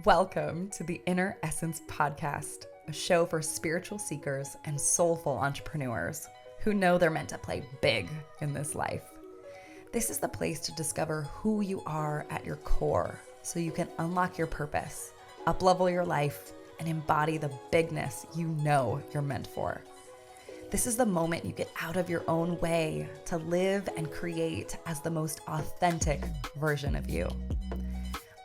Welcome to the Inner Essence Podcast, a show for spiritual seekers and soulful entrepreneurs who know they're meant to play big in this life. This is the place to discover who you are at your core so you can unlock your purpose, uplevel your life, and embody the bigness you know you're meant for. This is the moment you get out of your own way to live and create as the most authentic version of you.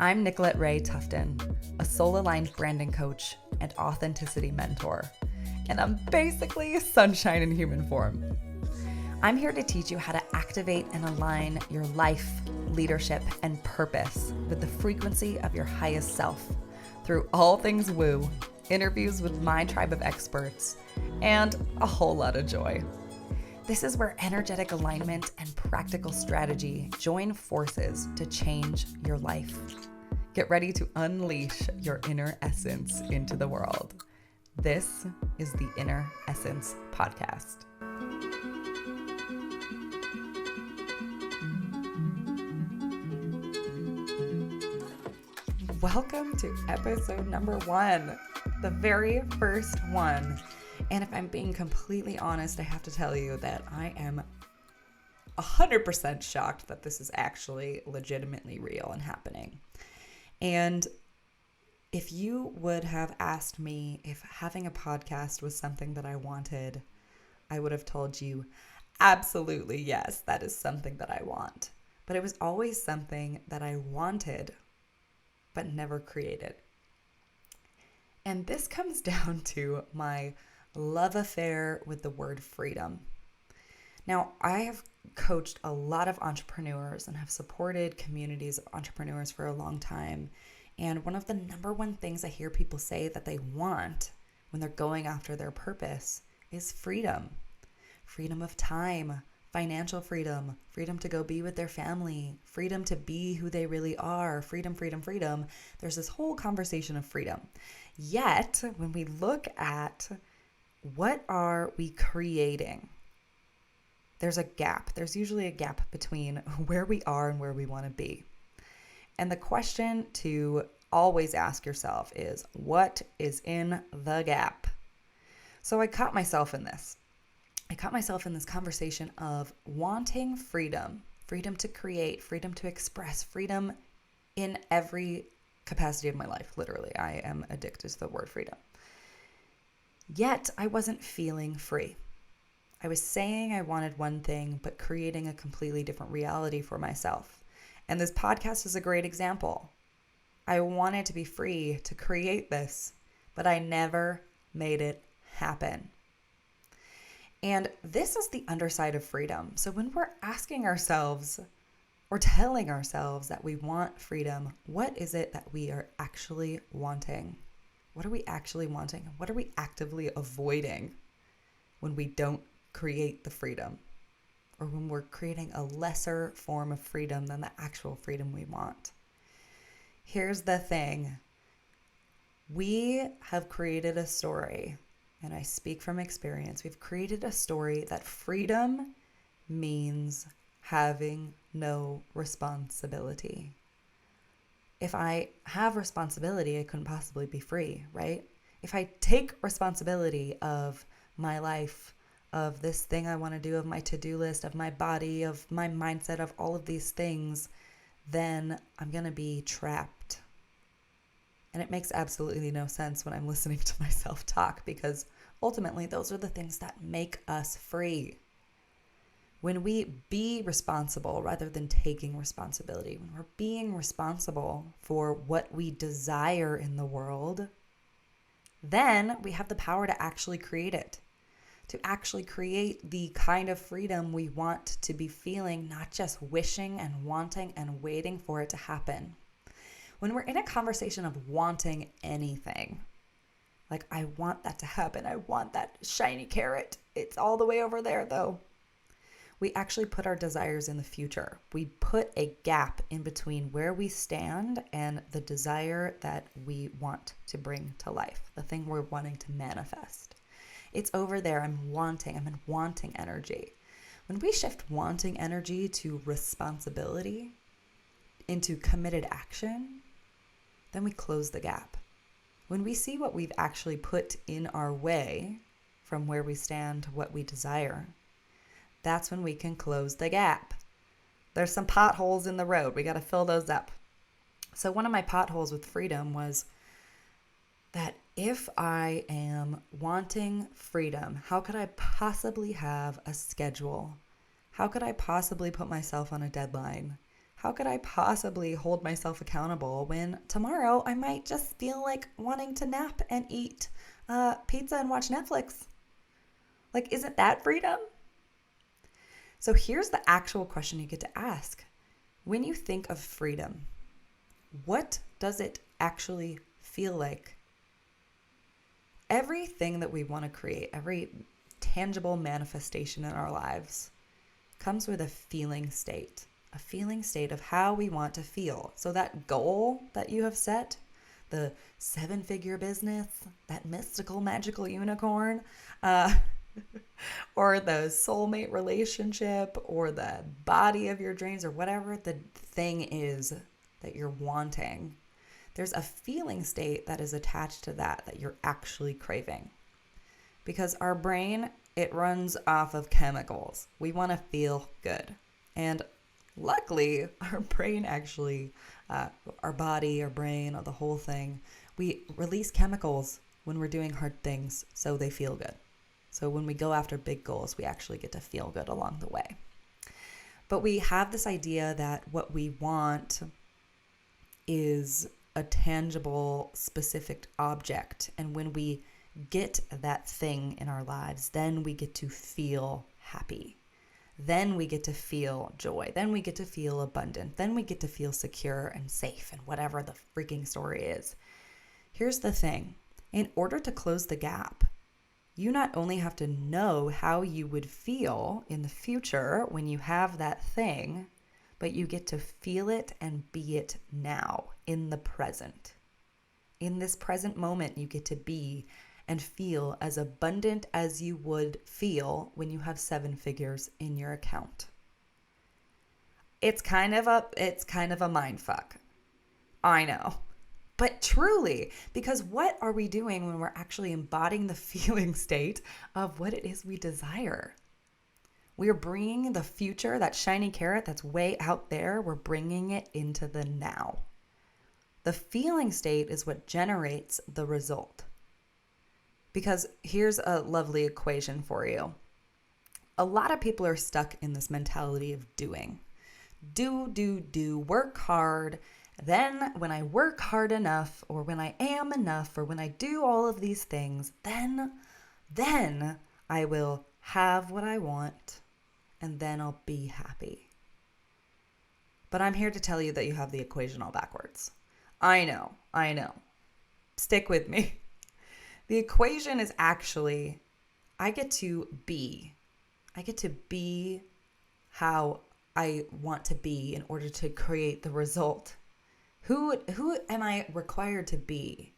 I'm Nicolette Ray Tufton, a soul-aligned branding coach and authenticity mentor, and I'm basically sunshine in human form. I'm here to teach you how to activate and align your life, leadership, and purpose with the frequency of your highest self through all things woo, interviews with my tribe of experts, and a whole lot of joy. This is where energetic alignment and practical strategy join forces to change your life. Get ready to unleash your inner essence into the world. This is the Inner Essence Podcast. Welcome to episode number 1, the very first one. And if I'm being completely honest, I have to tell you that I am 100% shocked that this is actually legitimately real and happening. And if you would have asked me if having a podcast was something that I wanted, I would have told you absolutely yes, that is something that I want. But it was always something that I wanted, but never created. And this comes down to my love affair with the word freedom. Now, I have coached a lot of entrepreneurs and have supported communities of entrepreneurs for a long time. And one of the number one things I hear people say that they want when they're going after their purpose is freedom. Freedom of time, financial freedom, freedom to go be with their family, freedom to be who they really are, freedom, freedom, freedom. There's this whole conversation of freedom. Yet, when we look at what are we creating, there's a gap. There's usually a gap between where we are and where we want to be. And the question to always ask yourself is, what is in the gap? So I caught myself in this. I caught myself in this conversation of wanting freedom, freedom to create, freedom to express, freedom in every capacity of my life. Literally, I am addicted to the word freedom. Yet I wasn't feeling free. I was saying I wanted one thing, but creating a completely different reality for myself. And this podcast is a great example. I wanted to be free to create this, but I never made it happen. And this is the underside of freedom. So when we're asking ourselves or telling ourselves that we want freedom, what is it that we are actually wanting? What are we actually wanting? What are we actively avoiding when we don't create the freedom, or when we're creating a lesser form of freedom than the actual freedom we want? Here's the thing. We have created a story, and I speak from experience. We've created a story that freedom means having no responsibility. If I have responsibility, I couldn't possibly be free, right? If I take responsibility of my life, of this thing I want to do, of my to-do list, of my body, of my mindset, of all of these things, then I'm going to be trapped. And it makes absolutely no sense when I'm listening to myself talk, because ultimately those are the things that make us free. When we be responsible rather than taking responsibility, when we're being responsible for what we desire in the world, then we have the power to actually create it. To actually create the kind of freedom we want to be feeling, not just wishing and wanting and waiting for it to happen. When we're in a conversation of wanting anything, like I want that to happen, I want that shiny carrot, it's all the way over there though. We actually put our desires in the future. We put a gap in between where we stand and the desire that we want to bring to life, the thing we're wanting to manifest. It's over there. I'm in wanting energy. When we shift wanting energy to responsibility, into committed action, then we close the gap. When we see what we've actually put in our way from where we stand to what we desire, that's when we can close the gap. There's some potholes in the road. We got to fill those up. So one of my potholes with freedom was that if I am wanting freedom, how could I possibly have a schedule? How could I possibly put myself on a deadline? How could I possibly hold myself accountable when tomorrow I might just feel like wanting to nap and eat pizza and watch Netflix? Like, isn't that freedom? So here's the actual question you get to ask. When you think of freedom, what does it actually feel like? Everything that we want to create, every tangible manifestation in our lives comes with a feeling state of how we want to feel. So that goal that you have set, the 7-figure business, that mystical, magical unicorn, or the soulmate relationship, or the body of your dreams, or whatever the thing is that you're wanting, there's a feeling state that is attached to that you're actually craving. Because our brain, it runs off of chemicals. We want to feel good. And luckily, our brain actually, our body, our brain, the whole thing, we release chemicals when we're doing hard things so they feel good. So when we go after big goals, we actually get to feel good along the way. But we have this idea that what we want is a tangible, specific object. And when we get that thing in our lives, then we get to feel happy. Then we get to feel joy. Then we get to feel abundant. Then we get to feel secure and safe and whatever the freaking story is. Here's the thing. In order to close the gap, you not only have to know how you would feel in the future when you have that thing, but you get to feel it and be it now, in the present. In this present moment, you get to be and feel as abundant as you would feel when you have 7 figures in your account. It's kind of a mind fuck. I know. But truly, because what are we doing when we're actually embodying the feeling state of what it is we desire? We are bringing the future, that shiny carrot that's way out there, we're bringing it into the now. The feeling state is what generates the result. Because here's a lovely equation for you. A lot of people are stuck in this mentality of doing. Do, work hard. Then when I work hard enough, or when I am enough, or when I do all of these things, then I will have what I want, and then I'll be happy. But I'm here to tell you that you have the equation all backwards. I know. Stick with me. The equation is actually, I get to be how I want to be in order to create the result. Who am I required to be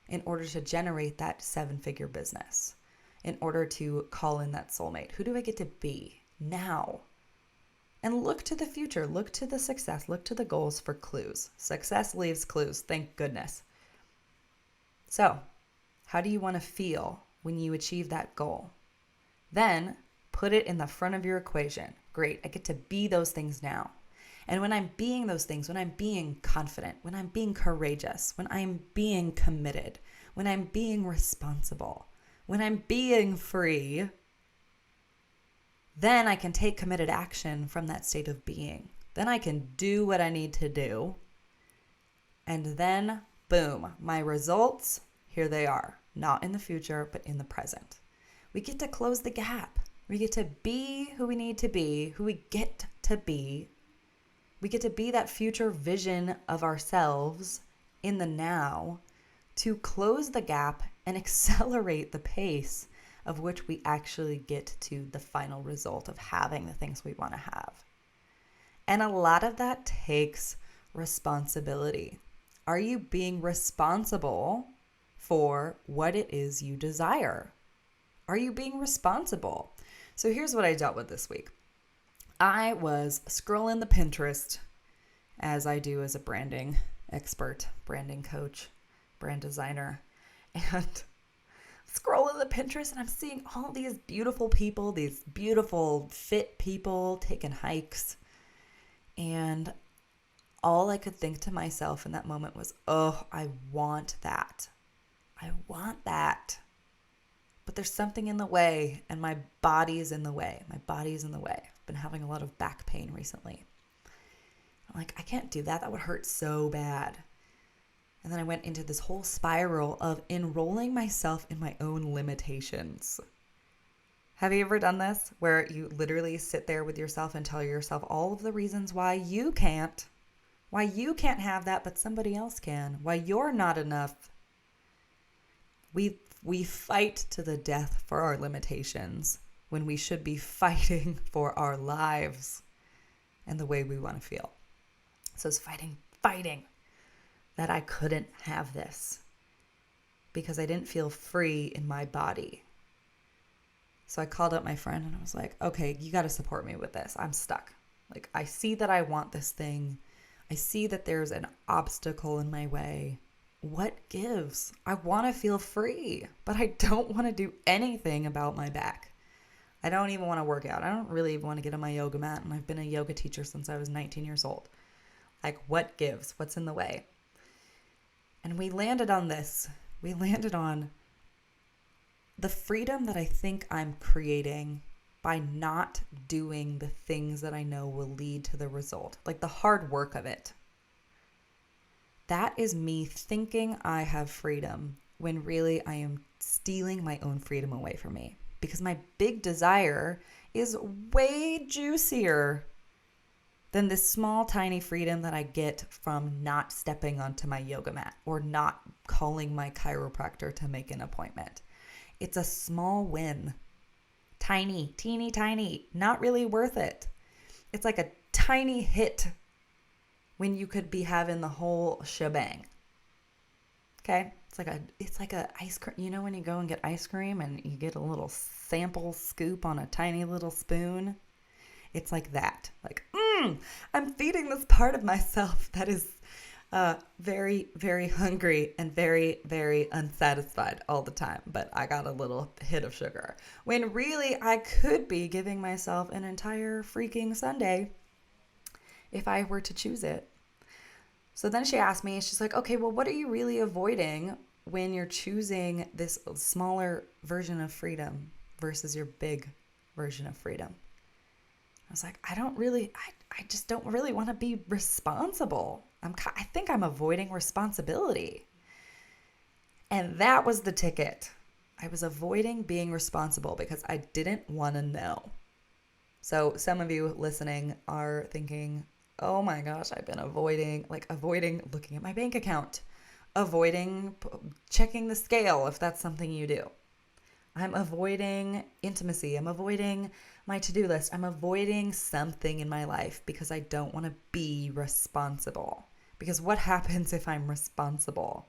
in order to generate that 7-figure business? In order to call in that soulmate? Who do I get to be now? And look to the future, look to the success, look to the goals for clues. Success leaves clues, thank goodness. So, how do you want to feel when you achieve that goal? Then put it in the front of your equation. Great, I get to be those things now. And when I'm being those things, when I'm being confident, when I'm being courageous, when I'm being committed, when I'm being responsible, when I'm being free, then I can take committed action from that state of being. Then I can do what I need to do. And then, boom, my results, here they are. Not in the future, but in the present. We get to close the gap. We get to be who we need to be, who we get to be. We get to be that future vision of ourselves in the now to close the gap and accelerate the pace of which we actually get to the final result of having the things we want to have. And a lot of that takes responsibility. Are you being responsible for what it is you desire? Are you being responsible? So here's what I dealt with this week. I was scrolling the Pinterest, as I do as a branding expert, branding coach, brand designer, and scrolling the Pinterest, and I'm seeing all these beautiful people, these beautiful fit people taking hikes. And all I could think to myself in that moment was, oh, I want that. I want that. But there's something in the way, and my body is in the way. My body is in the way. I've been having a lot of back pain recently. I'm like, I can't do that. That would hurt so bad. And then I went into this whole spiral of enrolling myself in my own limitations. Have you ever done this where you literally sit there with yourself and tell yourself all of the reasons why you can't have that, but somebody else can, why you're not enough? We fight to the death for our limitations when we should be fighting for our lives and the way we want to feel. So it's fighting that I couldn't have this because I didn't feel free in my body. So I called up my friend and I was like, okay, you got to support me with this. I'm stuck. Like, I see that I want this thing. I see that there's an obstacle in my way. What gives? I want to feel free, but I don't want to do anything about my back. I don't even want to work out. I don't really even want to get on my yoga mat, and I've been a yoga teacher since I was 19 years old. Like, what gives? What's in the way? And we landed on this. We landed on the freedom that I think I'm creating by not doing the things that I know will lead to the result, like the hard work of it. That is me thinking I have freedom when really I am stealing my own freedom away from me, because my big desire is way juicier than this small, tiny freedom that I get from not stepping onto my yoga mat or not calling my chiropractor to make an appointment. It's a small win. Tiny, teeny tiny, not really worth it. It's like a tiny hit when you could be having the whole shebang. Okay? It's like a ice cream. You know when you go and get ice cream and you get a little sample scoop on a tiny little spoon? It's like that. Like, I'm feeding this part of myself that is very, very hungry and very, very unsatisfied all the time. But I got a little hit of sugar. When really I could be giving myself an entire freaking Sunday if I were to choose it. So then she asked me, she's like, okay, well, what are you really avoiding when you're choosing this smaller version of freedom versus your big version of freedom? I was like, I just don't really want to be responsible. I think I'm avoiding responsibility. And that was the ticket. I was avoiding being responsible because I didn't want to know. So some of you listening are thinking, oh my gosh, I've been avoiding looking at my bank account, avoiding checking the scale if that's something you do. I'm avoiding intimacy. I'm avoiding my to-do list. I'm avoiding something in my life because I don't want to be responsible. Because what happens if I'm responsible?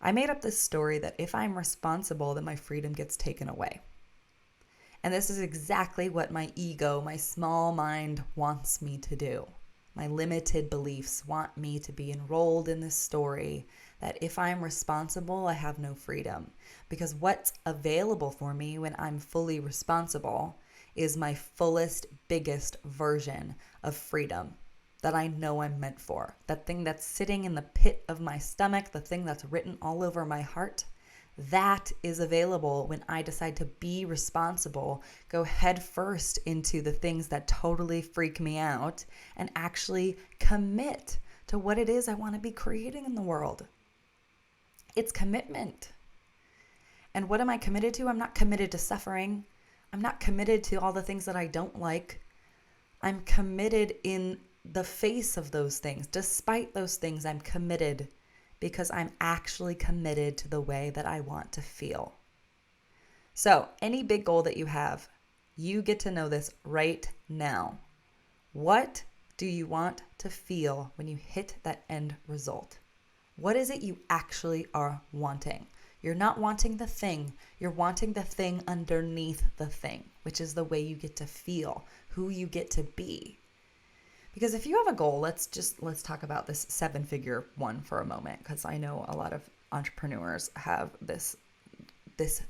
I made up this story that if I'm responsible, then my freedom gets taken away. And this is exactly what my ego, my small mind wants me to do. My limited beliefs want me to be enrolled in this story that if I'm responsible, I have no freedom. Because what's available for me when I'm fully responsible is my fullest, biggest version of freedom that I know I'm meant for. That thing that's sitting in the pit of my stomach, the thing that's written all over my heart, that is available when I decide to be responsible, go head first into the things that totally freak me out, and actually commit to what it is I want to be creating in the world. It's commitment. And what am I committed to? I'm not committed to suffering. I'm not committed to all the things that I don't like. I'm committed in the face of those things. Despite those things, I'm committed because I'm actually committed to the way that I want to feel. So, any big goal that you have, you get to know this right now. What do you want to feel when you hit that end result? What is it you actually are wanting? You're not wanting the thing. You're wanting the thing underneath the thing, which is the way you get to feel, who you get to be. Because if you have a goal, let's talk about this 7-figure one for a moment, because I know a lot of entrepreneurs have this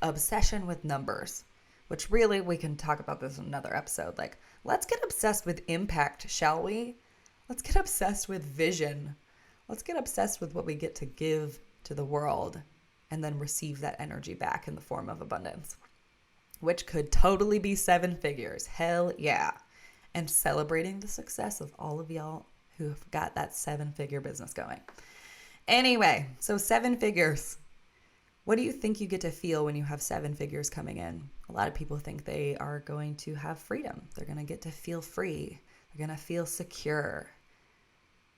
obsession with numbers, which really we can talk about this in another episode. Like, let's get obsessed with impact, shall we? Let's get obsessed with vision. Let's get obsessed with what we get to give to the world and then receive that energy back in the form of abundance, which could totally be 7 figures. Hell yeah. And celebrating the success of all of y'all who've got that 7-figure business going. Anyway, so 7 figures. What do you think you get to feel when you have 7 figures coming in? A lot of people think they are going to have freedom. They're going to get to feel free. They're going to feel secure.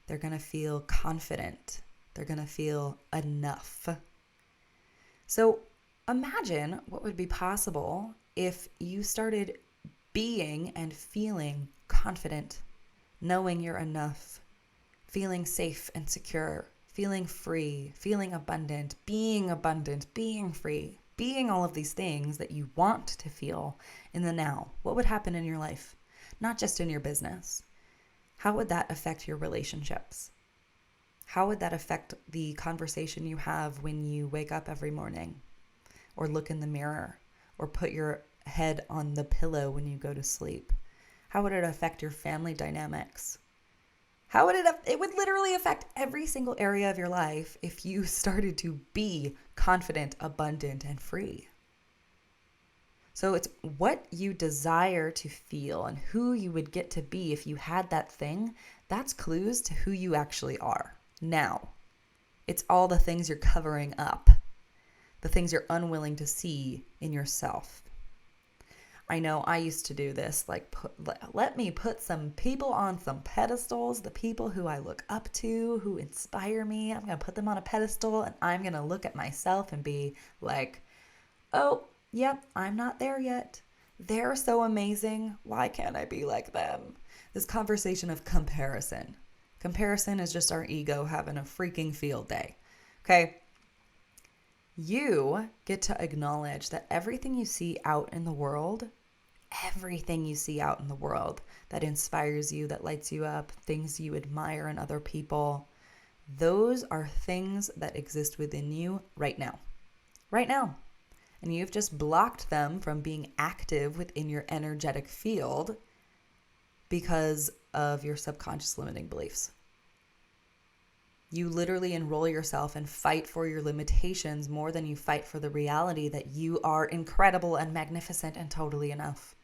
They're going to feel confident. They're going to feel enough. So imagine what would be possible if you started being and feeling confident, knowing you're enough, feeling safe and secure, feeling free, feeling abundant, being free, being all of these things that you want to feel in the now. What would happen in your life? Not just in your business. How would that affect your relationships? How would that affect the conversation you have when you wake up every morning, or look in the mirror, or put your head on the pillow when you go to sleep? How would it affect your family dynamics? How would it would literally affect every single area of your life if you started to be confident, abundant, and free. So it's what you desire to feel and who you would get to be if you had that thing. That's clues to who you actually are. Now, it's all the things you're covering up, the things you're unwilling to see in yourself. I know I used to do this, like let me put some people on some pedestals, the people who I look up to, who inspire me. I'm going to put them on a pedestal, and I'm going to look at myself and be like, oh, yep, I'm not there yet. They're so amazing. Why can't I be like them? This conversation of comparison. Comparison is just our ego having a freaking field day. Okay? You get to acknowledge that everything you see out in the world that inspires you, that lights you up, things you admire in other people, those are things that exist within you right now. Right now. And you've just blocked them from being active within your energetic field because of your subconscious limiting beliefs. You literally enroll yourself and fight for your limitations more than you fight for the reality that you are incredible and magnificent and totally enough.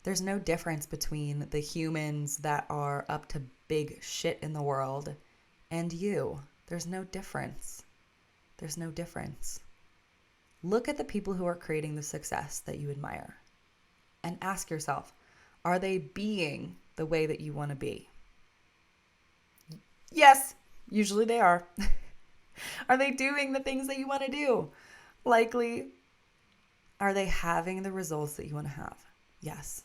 There's no difference between the humans that are up to big shit in the world and you. There's no difference. There's no difference. Look at the people who are creating the success that you admire and ask yourself, are they being the way that you want to be? Yes, usually they are. Are they doing the things that you want to do? Likely. Are they having the results that you want to have? Yes.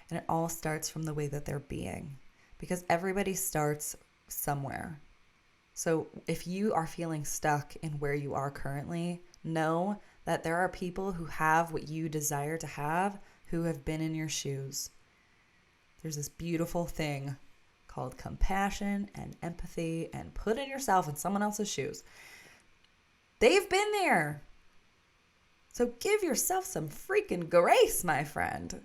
And it all starts from the way that they're being, because everybody starts somewhere. So if you are feeling stuck in where you are currently, know that there are people who have what you desire to have, who have been in your shoes. There's this beautiful thing called compassion and empathy and putting yourself in someone else's shoes. They've been there. So give yourself some freaking grace, my friend.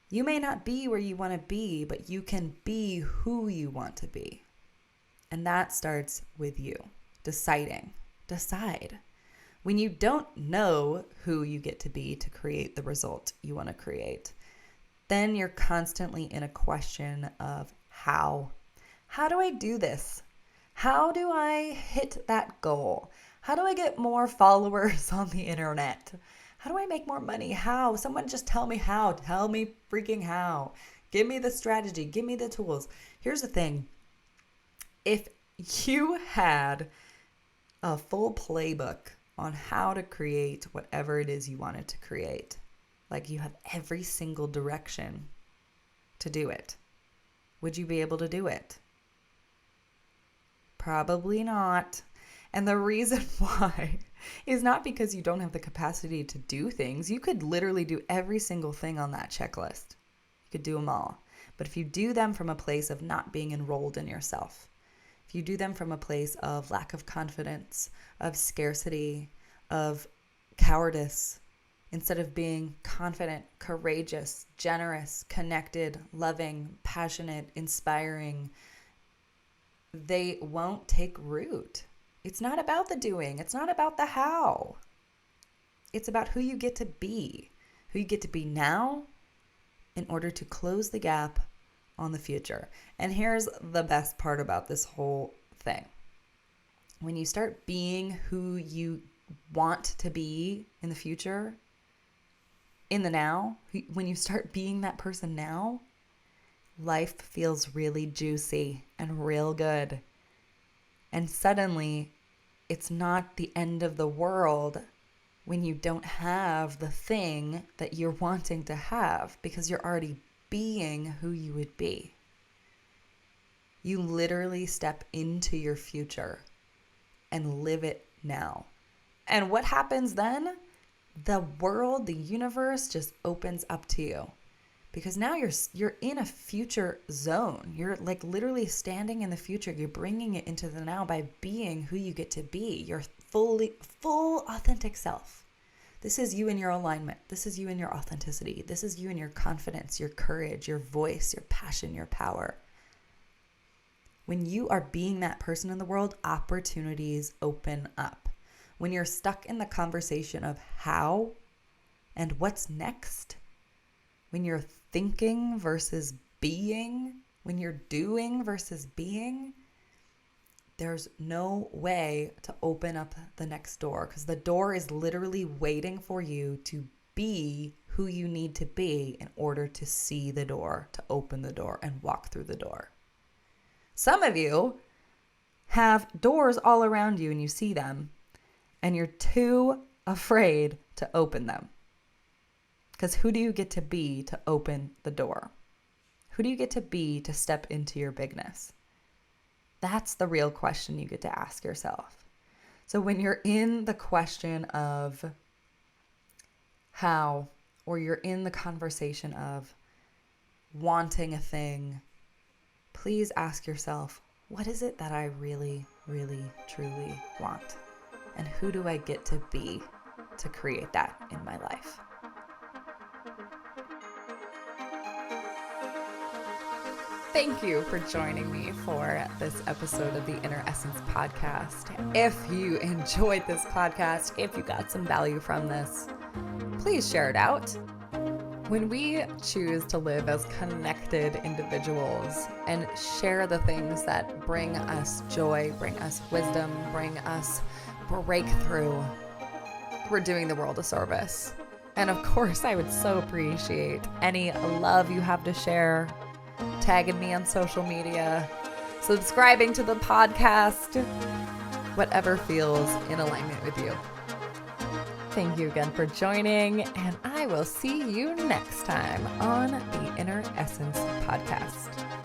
You may not be where you want to be, but you can be who you want to be. And that starts with you deciding. Decide. When you don't know who you get to be to create the result you want to create, then you're constantly in a question of how. How do I do this? How do I hit that goal? How do I get more followers on the internet? How do I make more money? How? Someone just tell me how. Tell me freaking how. Give me the strategy. Give me the tools. Here's the thing. If you had a full playbook on how to create whatever it is you wanted to create, like you have every single direction to do it, would you be able to do it? Probably not. And the reason why is not because you don't have the capacity to do things. You could literally do every single thing on that checklist. You could do them all. But if you do them from a place of not being enrolled in yourself, if you do them from a place of lack of confidence, of scarcity, of cowardice, instead of being confident, courageous, generous, connected, loving, passionate, inspiring, they won't take root. It's not about the doing. It's not about the how. It's about who you get to be now in order to close the gap on the future. And here's the best part about this whole thing. When you start being who you want to be in the future, in the now, when you start being that person now, life feels really juicy and real good. And suddenly, it's not the end of the world when you don't have the thing that you're wanting to have, because you're already being who you would be. You literally step into your future and live it now. And what happens then? The world, the universe just opens up to you, because now you're in a future zone. You're like literally standing in the future. You're bringing it into the now by being who you get to be, your full authentic self. This is you in your alignment. This is you in your authenticity. This is you in your confidence, your courage, your voice, your passion, your power. When you are being that person in the world, opportunities open up. When you're stuck in the conversation of how and what's next, when you're thinking versus being, when you're doing versus being, there's no way to open up the next door, because the door is literally waiting for you to be who you need to be in order to see the door, to open the door and walk through the door. Some of you have doors all around you and you see them and you're too afraid to open them. Because who do you get to be to open the door? Who do you get to be to step into your bigness? That's the real question you get to ask yourself. So when you're in the question of how, or you're in the conversation of wanting a thing, please ask yourself, what is it that I really, really, truly want? And who do I get to be to create that in my life? Thank you for joining me for this episode of the Inner Essence podcast. If you enjoyed this podcast, if you got some value from this, please share it out. When we choose to live as connected individuals and share the things that bring us joy, bring us wisdom, bring us breakthrough, we're doing the world a service. And of course, I would so appreciate any love you have to share, tagging me on social media, subscribing to the podcast, whatever feels in alignment with you. Thank you again for joining, and I will see you next time on the Inner Essence podcast.